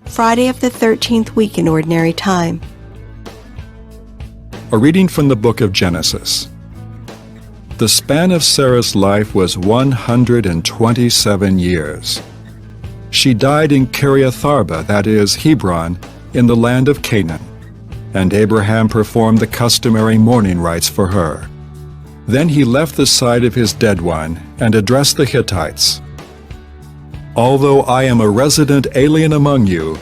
Friday of the 13th week in Ordinary Time. A reading from the book of Genesis. The span of Sarah's life was 127 years. She died in Kiriatharba, that is, Hebron, in the land of Canaan, and Abraham performed the customary mourning rites for her. Then he left the side of his dead one and addressed the Hittites. "Although I am a resident alien among you,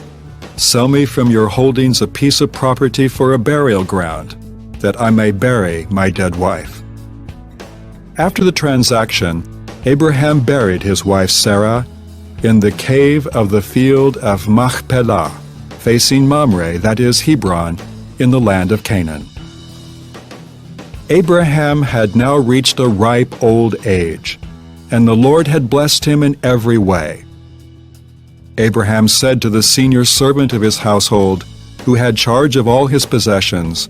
sell me from your holdings a piece of property for a burial ground, that I may bury my dead wife." After the transaction, Abraham buried his wife Sarah in the cave of the field of Machpelah, facing Mamre, that is Hebron, in the land of Canaan. Abraham had now reached a ripe old age, and the Lord had blessed him in every way. Abraham said to the senior servant of his household, who had charge of all his possessions,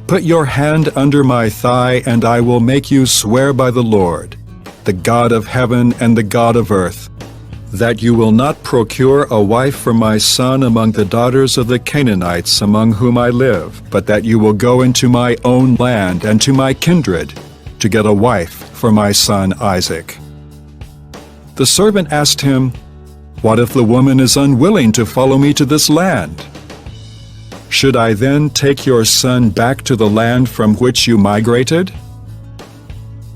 "Put your hand under my thigh, and I will make you swear by the Lord, the God of heaven and the God of earth, that you will not procure a wife for my son among the daughters of the Canaanites among whom I live, but that you will go into my own land and to my kindred to get a wife for my son Isaac." The servant asked him, "What if the woman is unwilling to follow me to this land? Should I then take your son back to the land from which you migrated?"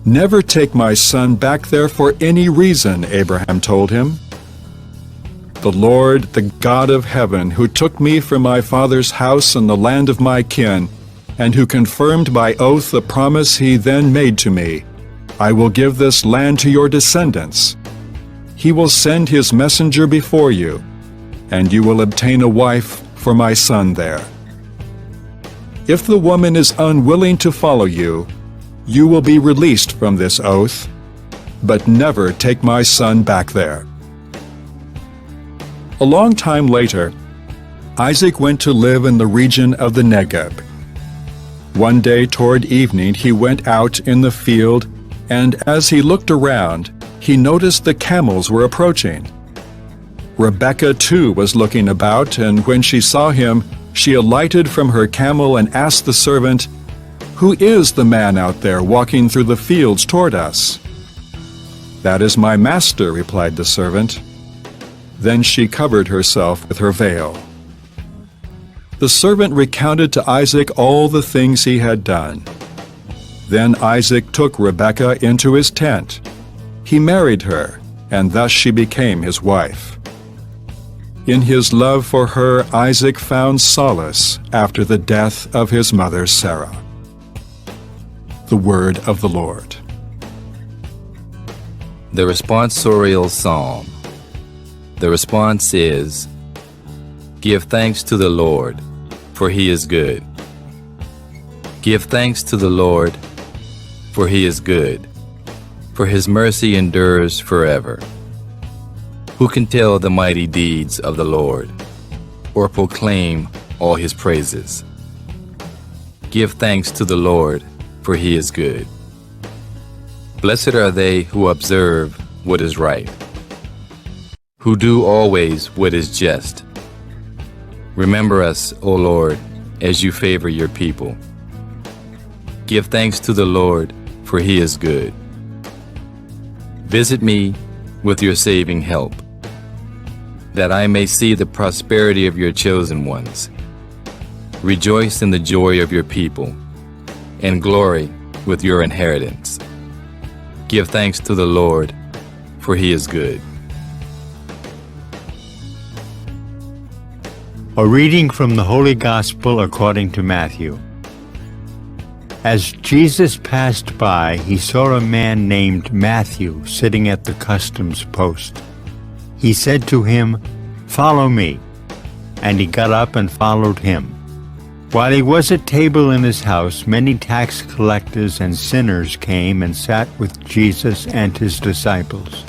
"Never take my son back there for any reason," Abraham told him. "The Lord, the God of heaven, who took me from my father's house and the land of my kin, and who confirmed by oath the promise he then made to me, I will give this land to your descendants. He will send his messenger before you, and you will obtain a wife for my son there. If the woman is unwilling to follow you, you will be released from this oath, but never take my son back there." A long time later, Isaac went to live in the region of the Negeb. One day toward evening he went out in the field, and as he looked around, he noticed the camels were approaching. Rebekah too was looking about, and when she saw him, she alighted from her camel and asked the servant, "Who is the man out there walking through the fields toward us?" "That is my master," replied the servant. Then she covered herself with her veil. The servant recounted to Isaac all the things he had done. Then Isaac took Rebekah into his tent. He married her, and thus she became his wife. In his love for her, Isaac found solace after the death of his mother Sarah. The word of the Lord. The responsorial psalm. The response is, "Give thanks to the Lord, for he is good. Give thanks to the Lord, for he is good, for his mercy endures forever. Who can tell the mighty deeds of the Lord, or proclaim all his praises? Give thanks to the Lord, for he is good. Blessed are they who observe what is right, who do always what is just. Remember us, O Lord, as you favor your people. Give thanks to the Lord, for he is good. Visit me with your saving help, that I may see the prosperity of your chosen ones. Rejoice in the joy of your people, and glory with your inheritance. Give thanks to the Lord, for he is good." A reading from the Holy Gospel according to Matthew. As Jesus passed by, he saw a man named Matthew sitting at the customs post. He said to him, "Follow me," and he got up and followed him. While he was at table in his house, many tax collectors and sinners came and sat with Jesus and his disciples.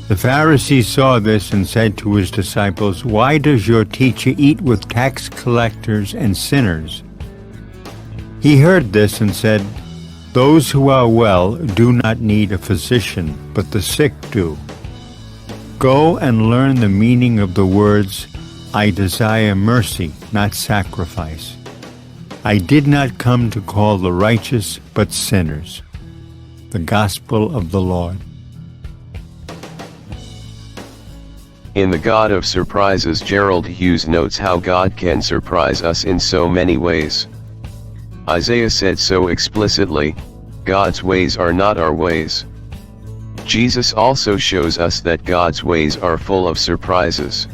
The Pharisees saw this and said to his disciples, "Why does your teacher eat with tax collectors and sinners?" He heard this and said, "Those who are well do not need a physician, but the sick do. Go and learn the meaning of the words, I desire mercy, not sacrifice. I did not come to call the righteous, but sinners. The Gospel of the Lord. In The God of Surprises, Gerald Hughes notes how God can surprise us in so many ways. Isaiah said so explicitly, God's ways are not our ways. Jesus also shows us that God's ways are full of surprises.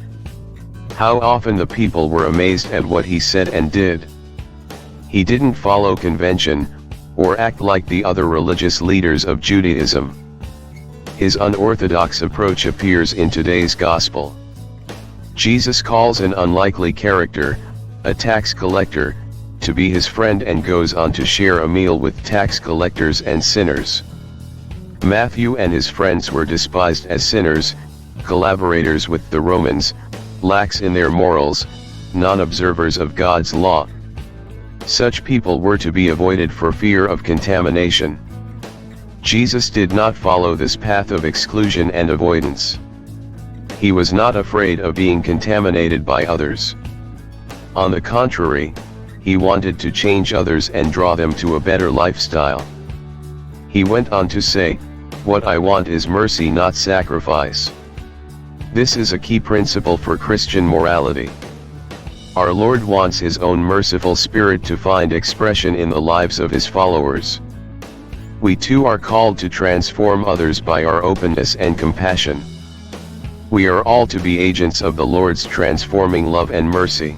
How often the people were amazed at what he said and did. He didn't follow convention, or act like the other religious leaders of Judaism. His unorthodox approach appears in today's gospel. Jesus calls an unlikely character, a tax collector, to be his friend and goes on to share a meal with tax collectors and sinners. Matthew and his friends were despised as sinners, collaborators with the Romans, lax in their morals, non-observers of God's law. Such people were to be avoided for fear of contamination. Jesus did not follow this path of exclusion and avoidance. He was not afraid of being contaminated by others. On the contrary, he wanted to change others and draw them to a better lifestyle. He went on to say, "What I want is mercy, not sacrifice." This is a key principle for Christian morality. Our Lord wants his own merciful spirit to find expression in the lives of his followers. We too are called to transform others by our openness and compassion. We are all to be agents of the Lord's transforming love and mercy.